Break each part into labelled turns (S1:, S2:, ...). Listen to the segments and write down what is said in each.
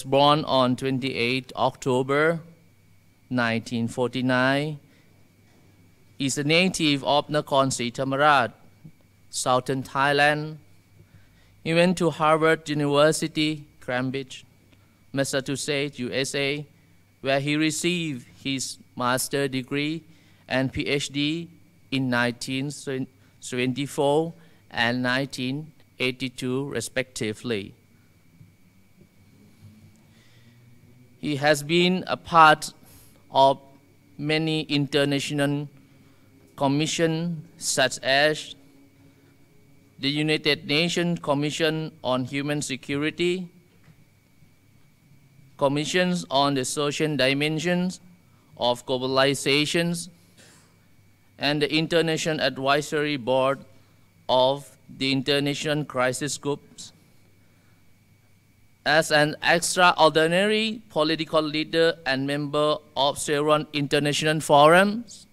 S1: Born on 28 October 1949, is a native of Nakhon Si Thammarat, southern Thailand. He went to Harvard University, Cambridge, Massachusetts, USA, where he received his master's degree and PhD in 1974 and 1982, respectively. He has been a part of many international commissions, such as the United Nations Commission on Human Security, commissions on the social dimensions of globalization, and the International Advisory Board of the International Crisis Groups. As an extraordinary political leader and member of several international forums,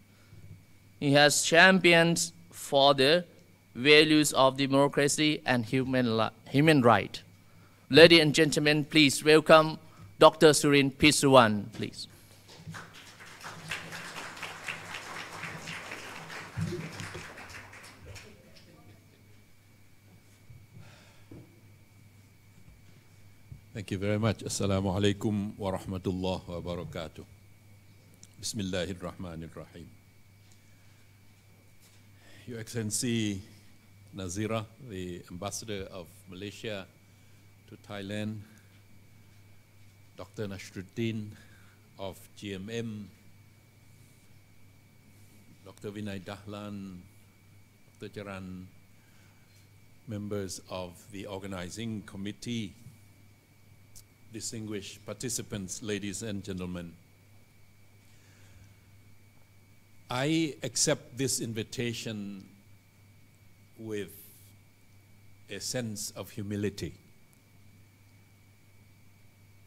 S1: he has championed for the values of democracy and human rights. Ladies and gentlemen, please welcome Dr. Surin Pitsuwan, please.
S2: Thank you very much. Assalamu alaikum wa rahmatullahi wa barakatuh. Bismillahir Rahmanir Rahim. Your Excellency Nazira, the Ambassador of Malaysia to Thailand, Dr. Nashruddin of GMM, Dr. Vinay Dahlan, Dr. Jaran, members of the organizing committee, distinguished participants, ladies and gentlemen. I accept this invitation with a sense of humility,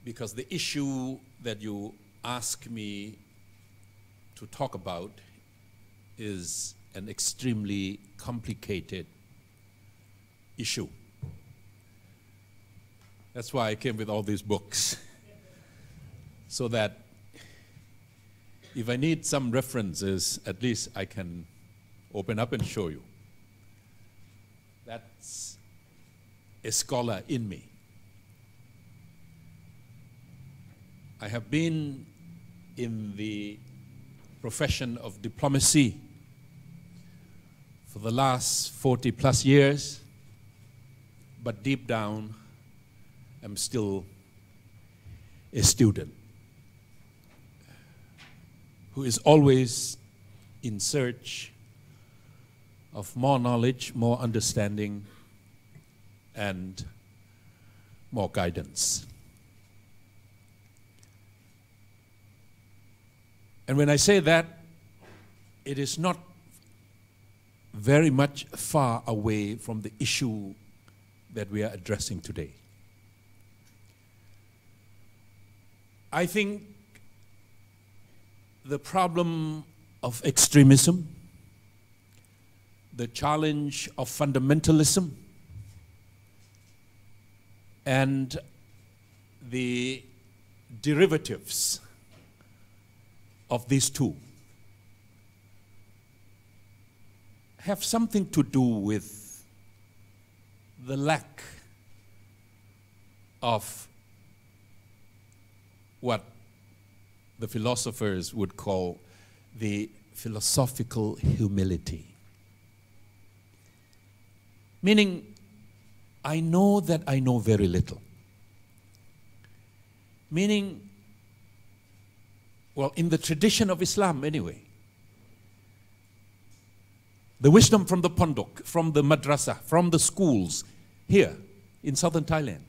S2: because the issue that you ask me to talk about is an extremely complicated issue. That's why I came with all these books, so that if I need some references, at least I can open up and show you. That's a scholar in me. I have been in the profession of diplomacy for the last 40 plus years, but deep down, I'm still a student who is always in search of more knowledge, more understanding, and more guidance. And when I say that, it is not very much far away from the issue that we are addressing today. I think the problem of extremism, the challenge of fundamentalism, and the derivatives of these two have something to do with the lack of what the philosophers would call the philosophical humility. Meaning, I know that I know very little. Meaning, well, in the tradition of Islam anyway, the wisdom from the pondok, from the madrasa, from the schools here in southern Thailand,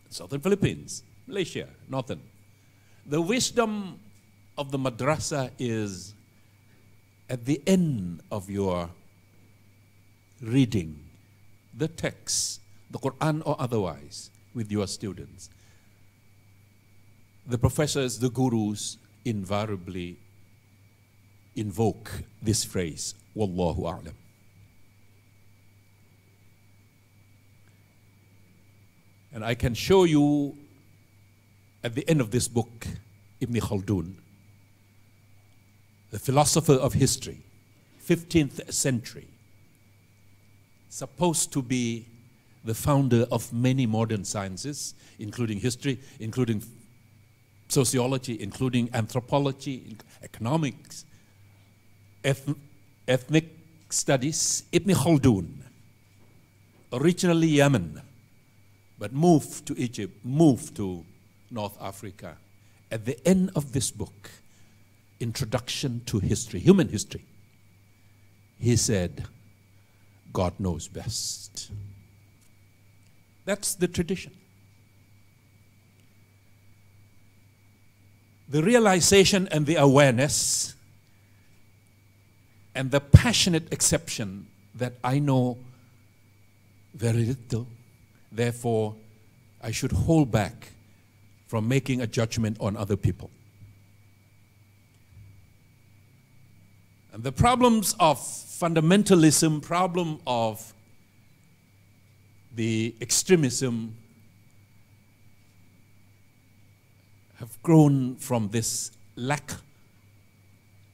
S2: southern Philippines, Malaysia, northern. The wisdom of the madrasa is at the end of your reading the text, the Quran or otherwise, with your students. The professors, the gurus, invariably invoke this phrase, Wallahu a'lam. And I can show you at the end of this book, Ibn Khaldun, the philosopher of history, 15th century, supposed to be the founder of many modern sciences, including history, including sociology, including anthropology, economics, ethnic studies. Ibn Khaldun, originally Yemen, but moved to Egypt, moved to North Africa. At the end of this book, Introduction to History, Human History, he said, God knows best. That's the tradition. The realization and the awareness and the passionate acceptance that I know very little, therefore I should hold back from making a judgment on other people. And the problems of fundamentalism, problem of the extremism have grown from this lack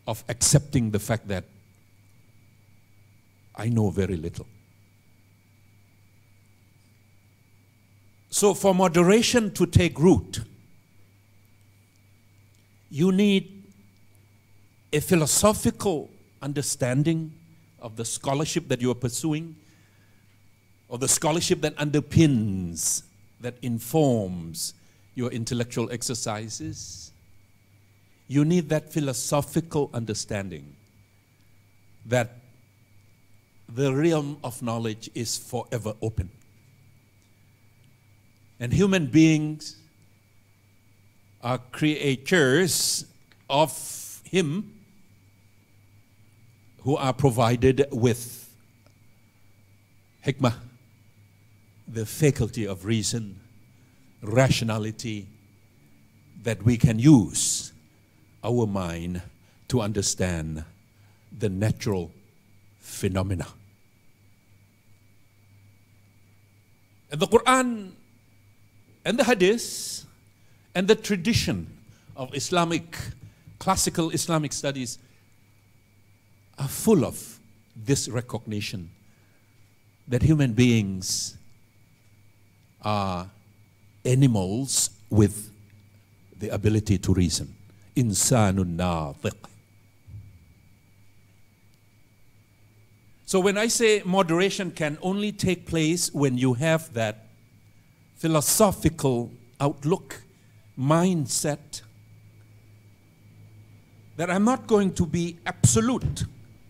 S2: of accepting the fact that I know very little. So for moderation to take root, you need a philosophical understanding of the scholarship that you are pursuing, or the scholarship that underpins, that informs your intellectual exercises. You need that philosophical understanding that the realm of knowledge is forever open. And human beings are creatures of Him who are provided with hikmah, the faculty of reason, rationality, that we can use our mind to understand the natural phenomena. And the Quran and the Hadith and the tradition of classical Islamic studies are full of this recognition that human beings are animals with the ability to reason. Insanun natiq. So when I say moderation can only take place when you have that philosophical outlook, mindset, that I'm not going to be absolute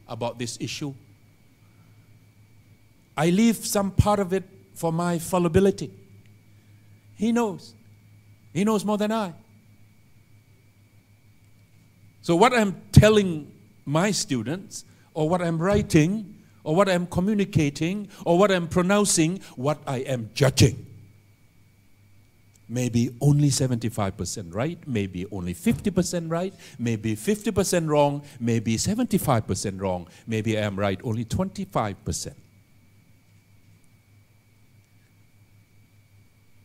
S2: about this issue. I leave some part of it for my fallibility. He knows. He knows more than I. So what I'm telling my students, or what I'm writing, or what I'm communicating, or what I'm pronouncing, what I am judging, maybe only 75% right, maybe only 50% right, maybe 50% wrong, maybe 75% wrong, maybe I am right only 25%.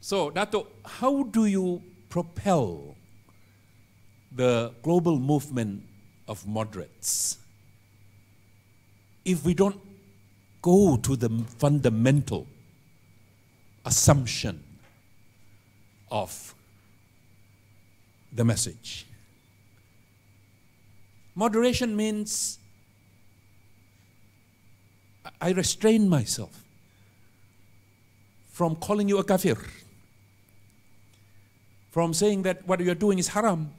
S2: So, Dato, how do you propel the global movement of moderates if we don't go to the fundamental assumption of the message? Moderation means I restrain myself from calling you a kafir, from saying that what you're doing is haram,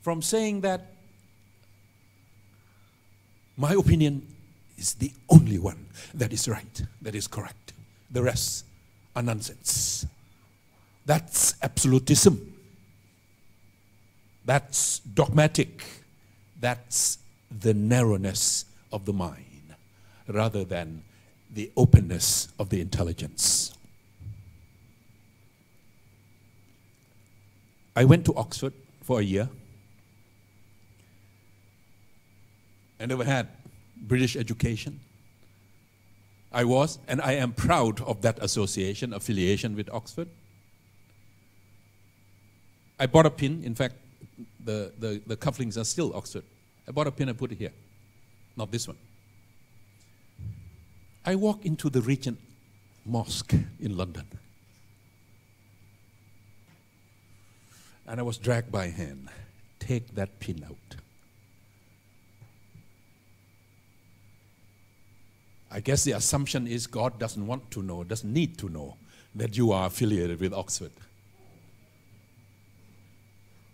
S2: from saying that my opinion is the only one that is right, that is correct. The rest are nonsense. That's absolutism. That's dogmatic. That's the narrowness of the mind rather than the openness of the intelligence. I went to Oxford for a year. I never had British education. I was, and I am proud of that affiliation with Oxford. I bought a pin. In fact, the cufflinks are still Oxford. I bought a pin and put it here. Not this one. I walk into the Regent Mosque in London. And I was dragged by hand. Take that pin out. I guess the assumption is God doesn't want to know, doesn't need to know that you are affiliated with Oxford.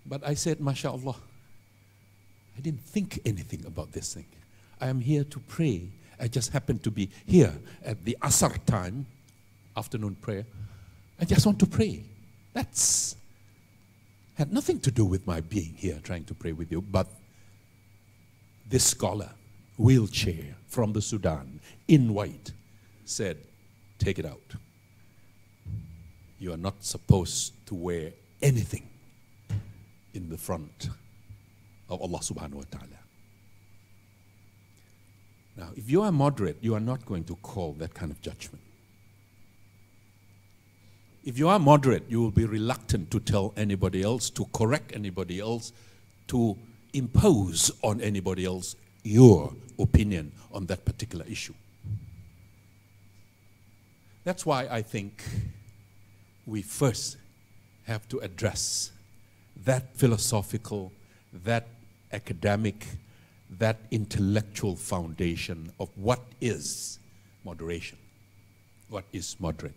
S2: But I said, MashaAllah, I didn't think anything about this thing. I am here to pray. I just happened to be here at the Asr time, afternoon prayer. I just want to pray. That's had nothing to do with my being here trying to pray with you, but this scholar, wheelchair from the Sudan, in white, said, take it out. You are not supposed to wear anything in the front of Allah subhanahu wa ta'ala. Now, if you are moderate, you are not going to call that kind of judgment. If you are moderate, you will be reluctant to tell anybody else, to correct anybody else, to impose on anybody else your opinion on that particular issue. That's why I think we first have to address that philosophical, that academic, that intellectual foundation of what is moderation, what is moderate.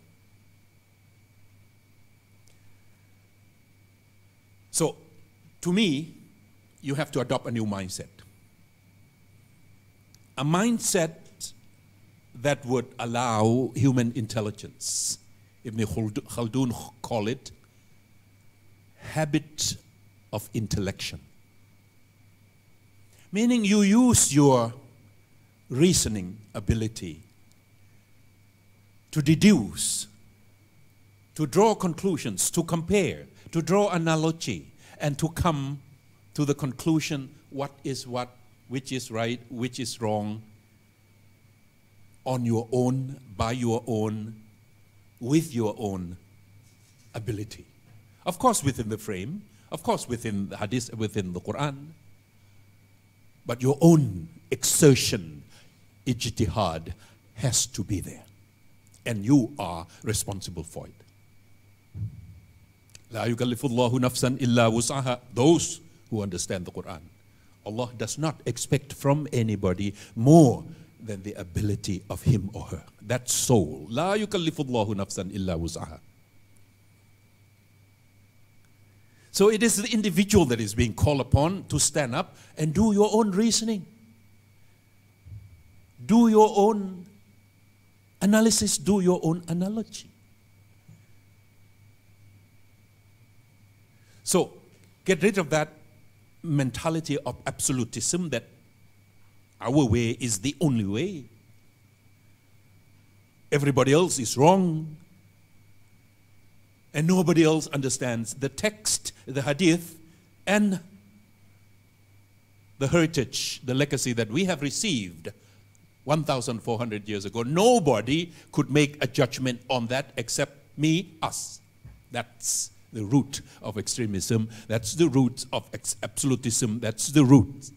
S2: So, to me, you have to adopt a new mindset. A mindset that would allow human intelligence, Ibn Khaldun call it, habit of intellection. Meaning you use your reasoning ability to deduce, to draw conclusions, to compare, to draw analogy, and to come to the conclusion what is what, which is right, which is wrong, on your own, by your own, with your own ability. Of course within the frame, of course within the hadith, within the Quran, but your own exertion, ijtihad, has to be there. And you are responsible for it. La yukallifullahu nafsan illa wus'aha. Those who understand the Quran, Allah does not expect from anybody more than the ability of him or her. That soul. La yukallifullahu nafsan illa wus'aha. So it is the individual that is being called upon to stand up and do your own reasoning. Do your own analysis, do your own analogy. So get rid of that mentality of absolutism that our way is the only way. Everybody else is wrong. And nobody else understands the text, the hadith, and the heritage, the legacy that we have received 1,400 years ago. Nobody could make a judgment on that except me, us. That's the root of extremism. That's the root of absolutism. That's the root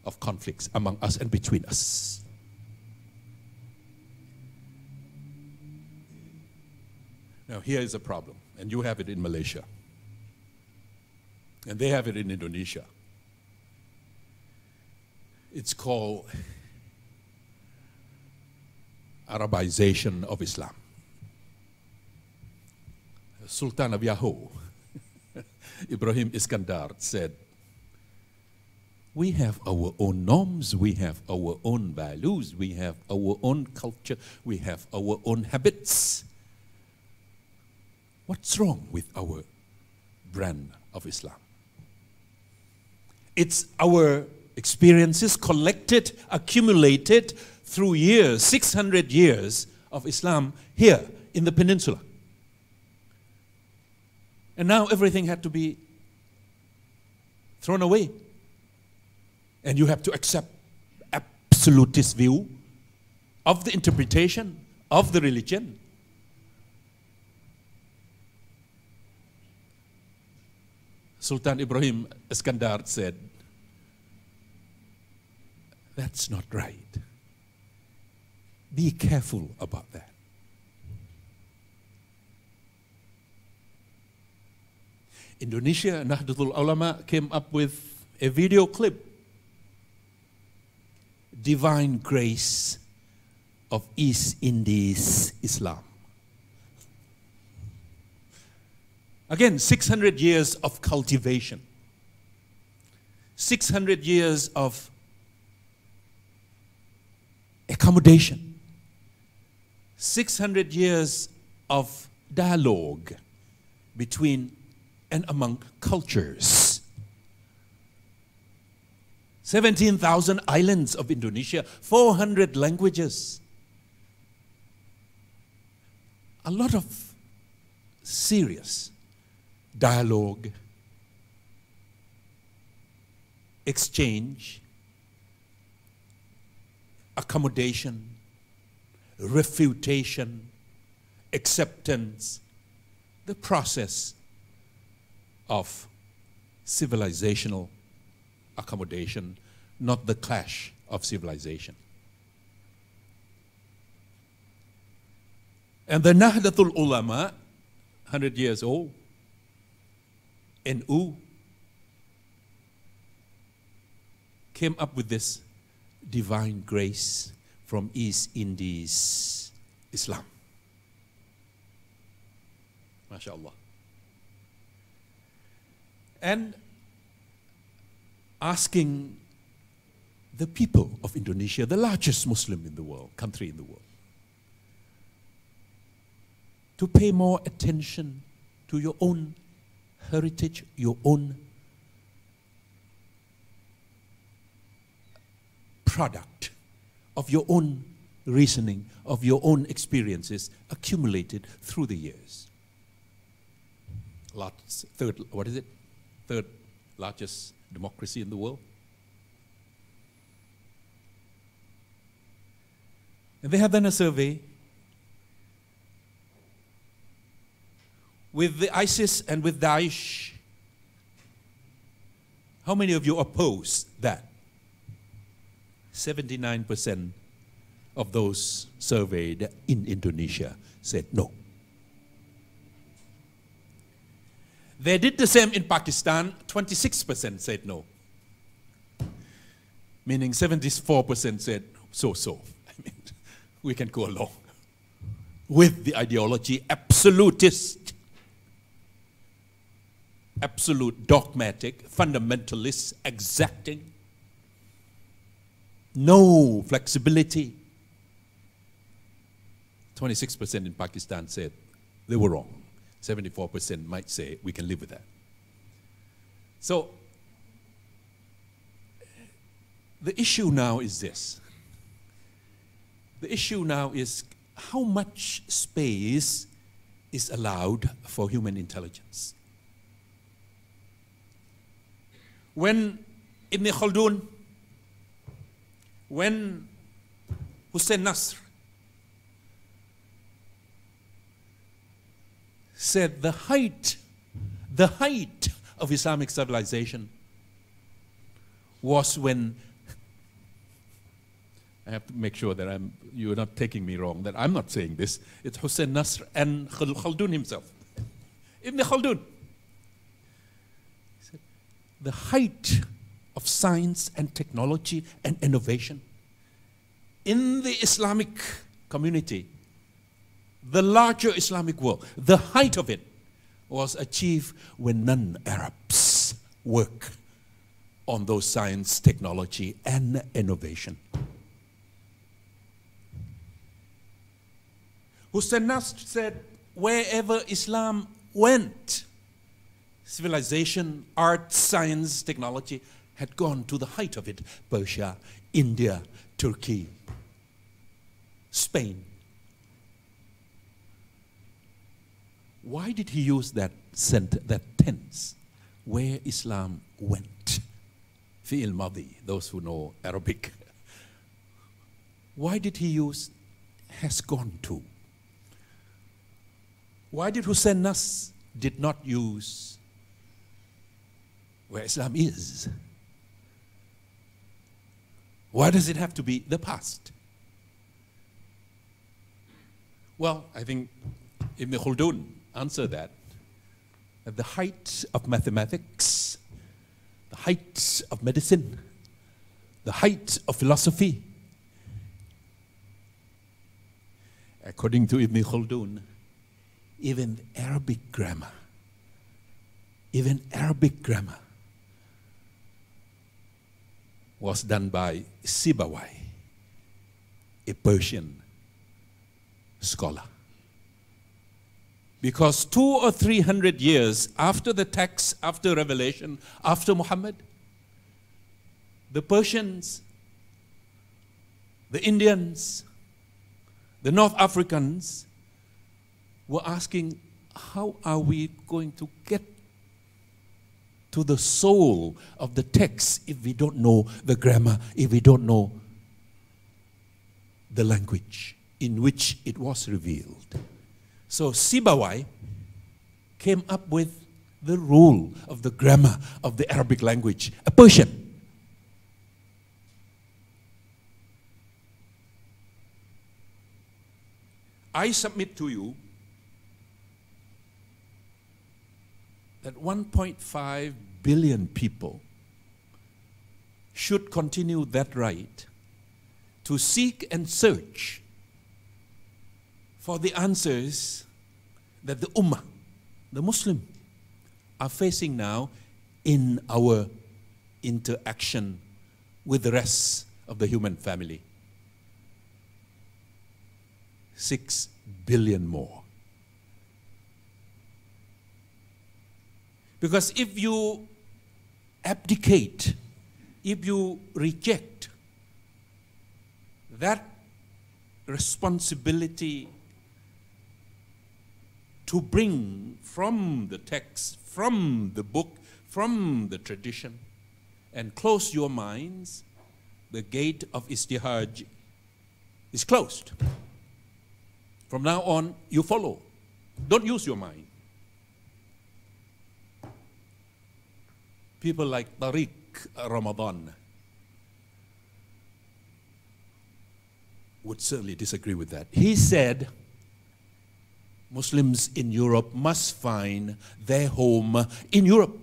S2: of conflicts among us and between us. Now here is a problem, and you have it in Malaysia, and they have it in Indonesia. It's called Arabization of Islam. Sultan of Yahoo, Ibrahim Iskandar, said, we have our own norms, we have our own values, we have our own culture, we have our own habits. What's wrong with our brand of Islam? It's our experiences collected, accumulated through years, 600 years of Islam here in the peninsula. And now everything had to be thrown away. And you have to accept absolutist view of the interpretation of the religion. Sultan Ibrahim Iskandar said, that's not right. Be careful about that. Indonesia, Nahdlatul Ulama came up with a video clip, Divine Grace of East Indies Islam. Again, 600 years of cultivation, 600 years of accommodation, 600 years of dialogue between and among cultures. 17,000 islands of Indonesia, 400 languages. A lot of serious dialogue, exchange, accommodation, refutation, acceptance, the process of civilizational accommodation, not the clash of civilization. And the Nahdlatul Ulama, 100 years old, NU, came up with this divine grace from East Indies Islam. MashaAllah. And asking the people of Indonesia, the largest Muslim in the world, country in the world, to pay more attention to your own heritage, your own product of your own reasoning, of your own experiences accumulated through the years. Third largest democracy in the world. And they have done a survey with the ISIS and with Daesh. How many of you oppose that? 79% of those surveyed in Indonesia said no. They did the same in Pakistan, 26% said no. Meaning 74% said so-so. I mean, we can go along with the ideology, absolutist, absolute dogmatic, fundamentalist, exacting, no flexibility. 26% in Pakistan said they were wrong. 74% might say we can live with that. So the issue now is this. The issue now is how much space is allowed for human intelligence. When Ibn Khaldun, when Hussein Nasr said the height of Islamic civilization was when, I have to make sure that you're not taking me wrong, that I'm not saying this, it's Hussein Nasr and Khaldun himself. Ibn Khaldun said, the height of science and technology and innovation in the Islamic community, the larger Islamic world, the height of it was achieved when non-Arabs work on those science, technology, and innovation. Hussein Nasr said, wherever Islam went, civilization, art, science, technology had gone to the height of it. Persia, India, Turkey, Spain. Why did he use that tense? Where Islam went. Fi'il Madi, those who know Arabic. Why did he use has gone to? Why did Hussein Nasr did not use where Islam is. Why does it have to be the past? Well, I think Ibn Khaldun answered that. At the height of mathematics, the height of medicine, the height of philosophy, according to Ibn Khaldun, even Arabic grammar was done by Sibawai, a Persian scholar. Because 200 or 300 years after the text, after revelation, after Muhammad, the Persians, the Indians, the North Africans were asking, how are we going to get to the soul of the text if we don't know the grammar, if we don't know the language in which it was revealed? So Sibawai came up with the rule of the grammar of the Arabic language, a Persian. I submit to you that 1.5 billion people should continue that right to seek and search for the answers that the Ummah, the Muslim, are facing now in our interaction with the rest of the human family. 6 billion more. Because if you abdicate, if you reject that responsibility to bring from the text, from the book, from the tradition, and close your minds, the gate of istihaj is closed. From now on, you follow. Don't use your mind. People like Tariq Ramadan would certainly disagree with that. He said, Muslims in Europe must find their home in Europe.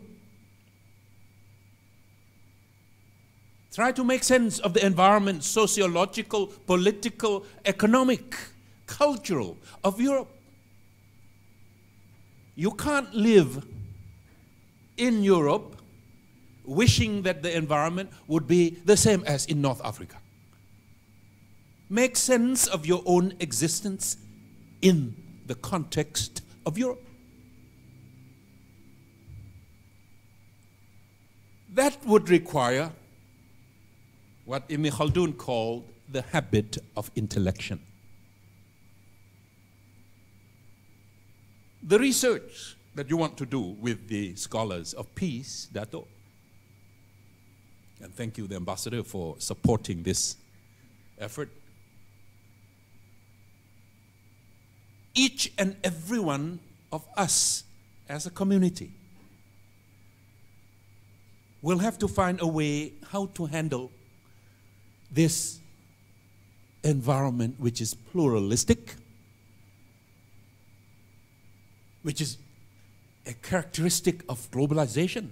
S2: Try to make sense of the environment, sociological, political, economic, cultural of Europe. You can't live in Europe wishing that the environment would be the same as in North Africa. Make sense of your own existence in the context of Europe. That would require what Ibn Khaldun called the habit of intellection. The research that you want to do with the scholars of peace, Dato, and thank you, the ambassador, for supporting this effort. Each and every one of us as a community will have to find a way how to handle this environment which is pluralistic, which is a characteristic of globalization,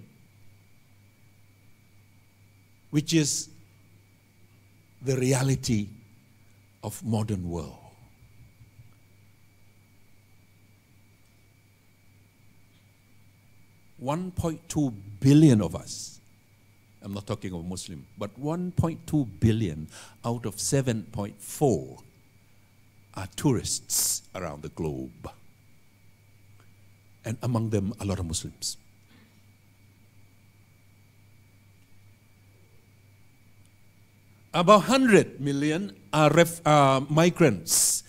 S2: which is the reality of modern world. $1.2 billion of us, I'm not talking of Muslim, but 1.2 billion out of 7.4 are tourists around the globe. And among them, a lot of Muslims. About 100 million are migrants.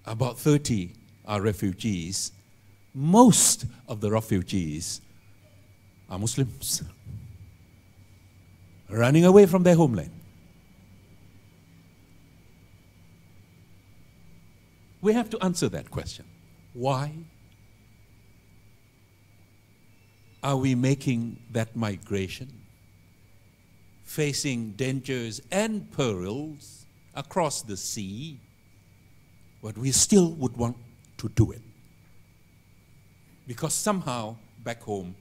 S2: About 30 are refugees. Most of the refugees are Muslims, running away from their homeland. We have to answer that question. Why? Are we making that migration, facing dangers and perils across the sea, but we still would want to do it? Because somehow back home,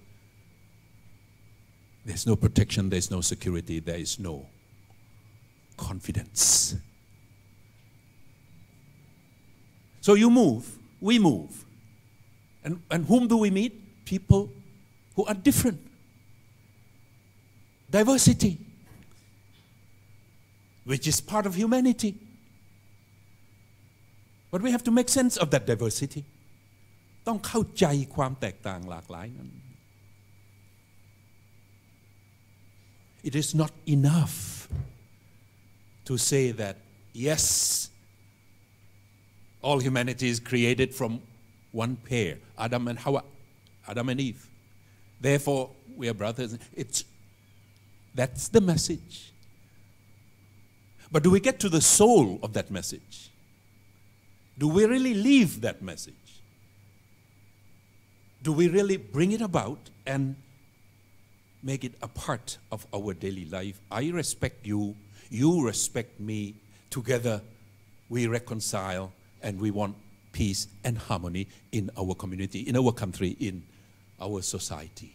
S2: there's no protection, there's no security, there is no confidence. So you move, we move. And whom do we meet? People who are different. Diversity, which is part of humanity. But we have to make sense of that diversity. ต้องเข้าใจความแตกต่างหลากหลายนั้น It is not enough to say that, yes, all humanity is created from one pair, Adam and Hawa, Adam and Eve. Therefore, we are brothers. That's the message. But do we get to the soul of that message? Do we really live that message? Do we really bring it about and make it a part of our daily life? I respect you, you respect me, together we reconcile and we want peace and harmony in our community, in our country, in our society.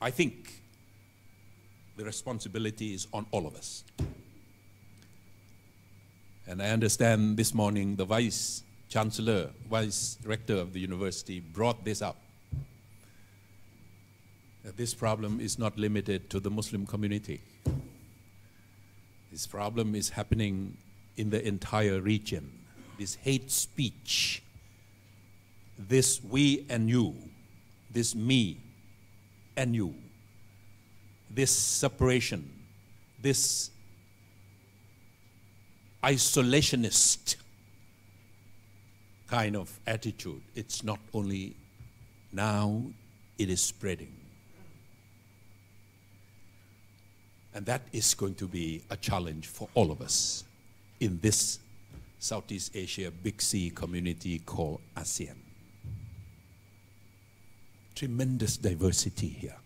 S2: I think the responsibility is on all of us. And I understand this morning the Vice Chancellor, Vice Rector of the university brought this up. That this problem is not limited to the Muslim community. This problem is happening in the entire region. This hate speech, this we and you, this me and you, this separation, this isolationist kind of attitude, it's not only now, it is spreading. And that is going to be a challenge for all of us in this Southeast Asia Big C community called ASEAN. Tremendous diversity here.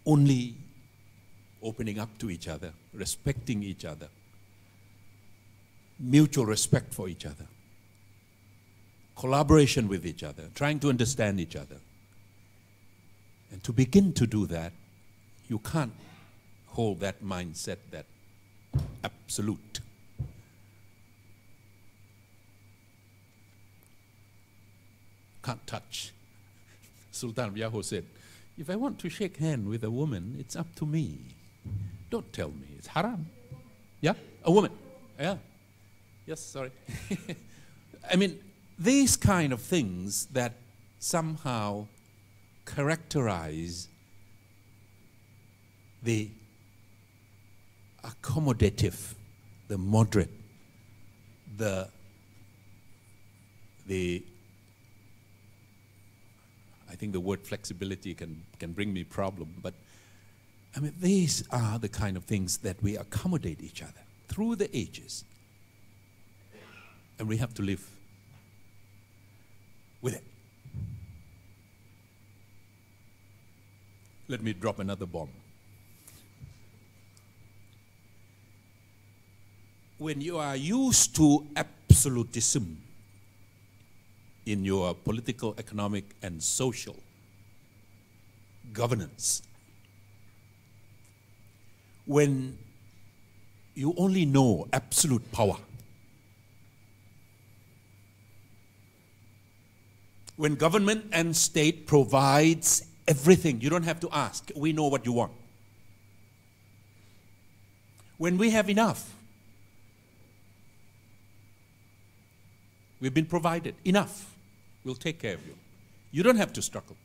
S2: Only opening up to each other, respecting each other, mutual respect for each other, collaboration with each other, trying to understand each other. And to begin to do that, you can't hold that mindset, that absolute. Can't touch. Sultan Yaho said, if I want to shake hand with a woman, it's up to me. Don't tell me, it's haram. Yeah, a woman. Yeah. Yes, sorry. I mean, these kind of things that somehow characterize the accommodative, the moderate, the I think the word flexibility can bring me problem, but I mean, these are the kind of things that we accommodate each other through the ages. And we have to live with it. Let me drop another bomb. When you are used to absolutism in your political, economic, and social governance, when you only know absolute power, when government and state provides everything, you don't have to ask, we know what you want. When we have enough, we've been provided enough, we'll take care of you. You don't have to struggle.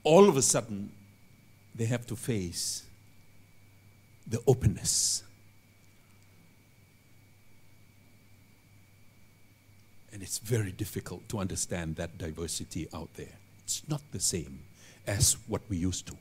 S2: All of a sudden, they have to face the openness. And it's very difficult to understand that diversity out there. It's not the same as what we used to.